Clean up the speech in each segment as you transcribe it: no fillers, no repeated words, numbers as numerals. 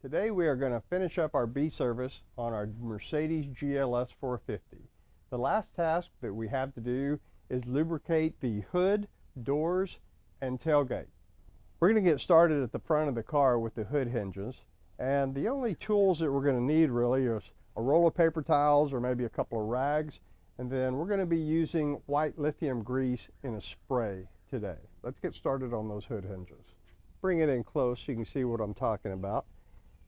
Today we are going to finish up our B service on our Mercedes GLS 450. The last task that we have to do is lubricate the hood, doors, and tailgate. We're going to get started at the front of the car with the hood hinges, and the only tools that we're going to need really is a roll of paper towels or maybe a couple of rags, and then we're going to be using white lithium grease in a spray today. Let's get started on those hood hinges. Bring it in close so you can see what I'm talking about.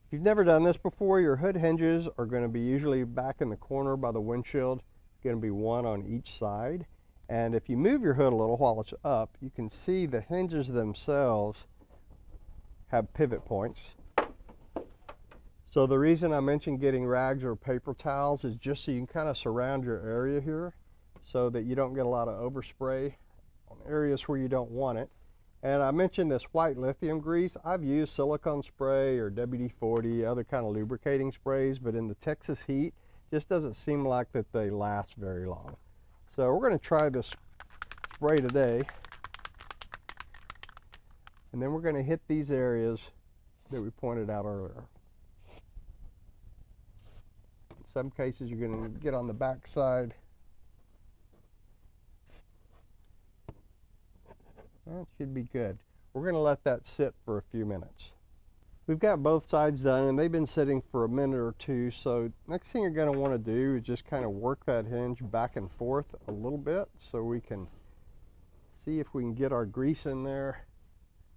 If you've never done this before, your hood hinges are going to be usually back in the corner by the windshield. It's going to be one on each side. And if you move your hood a little while it's up, you can see the hinges themselves have pivot points. So the reason I mentioned getting rags or paper towels is just so you can kind of surround your area here so that you don't get a lot of overspray on areas where you don't want it. And I mentioned this white lithium grease. I've used silicone spray or WD-40, other kind of lubricating sprays, but in the Texas heat, it just doesn't seem like that they last very long. So we're going to try this spray today, and then we're going to hit these areas that we pointed out earlier. In some cases, you're going to get on the back side. That should be good. We're going to let that sit for a few minutes. We've got both sides done and they've been sitting for a minute or two, so next thing you're going to want to do is just kind of work that hinge back and forth a little bit so we can see if we can get our grease in there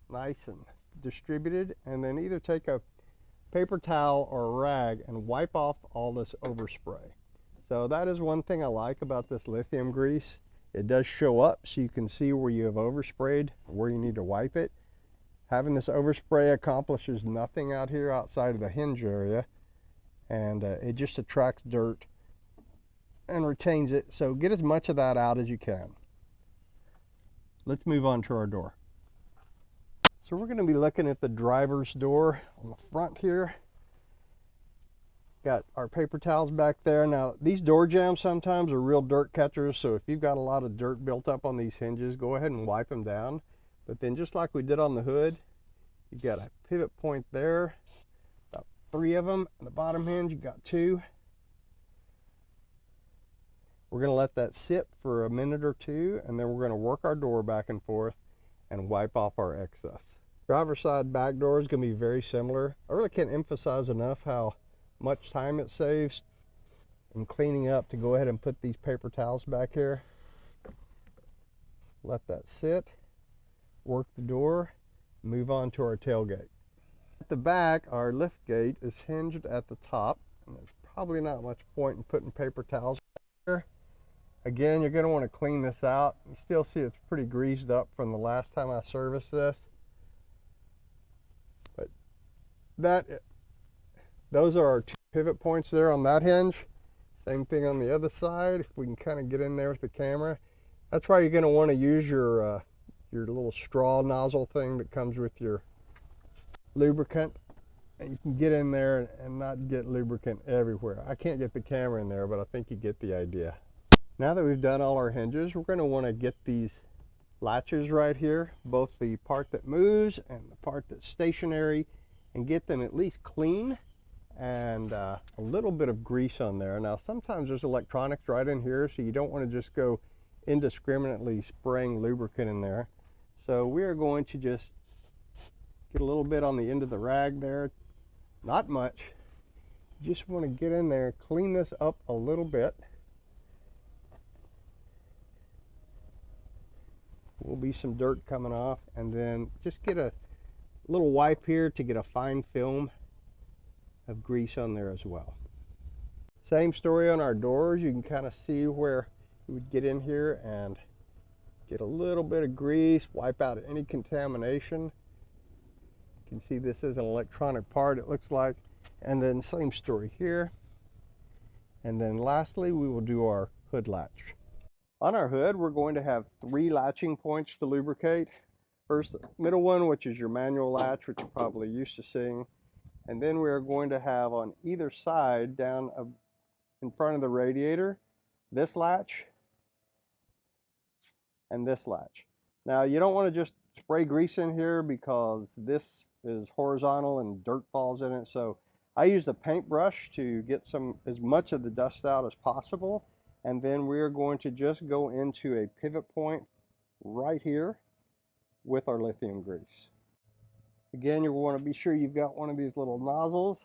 nice and distributed, and then either take a paper towel or a rag and wipe off all this overspray. So that is one thing I like about this lithium grease. It does show up so you can see where you have oversprayed, where you need to wipe it. Having this overspray accomplishes nothing out here outside of the hinge area, and it just attracts dirt and retains it. So get as much of that out as you can. Let's move on to our door. So we're going to be looking at the driver's door on the front here. Got our paper towels back there. Now these door jambs sometimes are real dirt catchers, so if you've got a lot of dirt built up on these hinges, go ahead and wipe them down. But then just like we did on the hood, you got a pivot point there, about 3 of them. On the bottom hinge you got 2. We're going to let that sit for a minute or two, and then we're going to work our door back and forth and wipe off our excess. Driver's side back door is going to be very similar. I really can't emphasize enough how much time it saves in cleaning up to go ahead and put these paper towels back here. Let that sit, work the door, move on to our tailgate. At the back, our lift gate is hinged at the top, and there's probably not much point in putting paper towels back here. Again, you're going to want to clean this out. You still see it's pretty greased up from the last time I serviced this. But those are our 2 pivot points there on that hinge. Same thing on the other side. If we can kind of get in there with the camera. That's why you're going to want to use your little straw nozzle thing that comes with your lubricant. And you can get in there and not get lubricant everywhere. I can't get the camera in there, but I think you get the idea. Now that we've done all our hinges, we're going to want to get these latches right here, both the part that moves and the part that's stationary, and get them at least clean and a little bit of grease on there. Now sometimes there's electronics right in here, so you don't want to just go indiscriminately spraying lubricant in there. So we are going to just get a little bit on the end of the rag there, not much. Just want to get in there, clean this up a little bit. Will be some dirt coming off, and then just get a little wipe here to get a fine film of grease on there as well. Same story on our doors. You can kind of see where you would get in here and get a little bit of grease, wipe out any contamination. You can see this is an electronic part, it looks like. And then same story here. And then lastly, we will do our hood latch. On our hood, we're going to have 3 latching points to lubricate. First, the middle one, which is your manual latch, which you're probably used to seeing. And then we are going to have on either side, down in front of the radiator, this latch and this latch. Now, you don't want to just spray grease in here because this is horizontal and dirt falls in it. So I use the paintbrush to get as much of the dust out as possible. And then we're going to just go into a pivot point right here with our lithium grease. Again, you want to be sure you've got one of these little nozzles.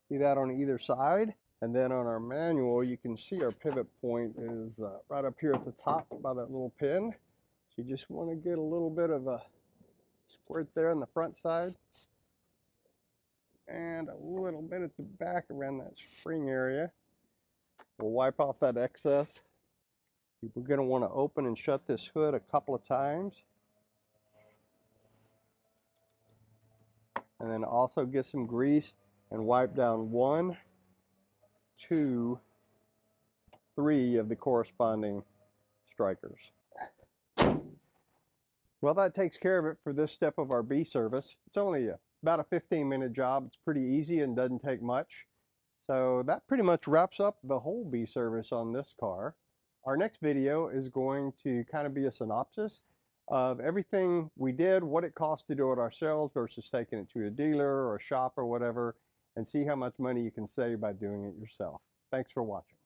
See that on either side. And then on our manual, you can see our pivot point is right up here at the top by that little pin. So you just want to get a little bit of a squirt there on the front side. And a little bit at the back around that spring area. We'll wipe off that excess. We're going to want to open and shut this hood a couple of times. And then also get some grease and wipe down 1, 2, 3 of the corresponding strikers. Well, that takes care of it for this step of our bee service. It's only about a 15-minute job. It's pretty easy and doesn't take much. So that pretty much wraps up the whole bee service on this car. Our next video is going to kind of be a synopsis of everything we did, what it cost to do it ourselves versus taking it to a dealer or a shop or whatever, and see how much money you can save by doing it yourself. Thanks for watching.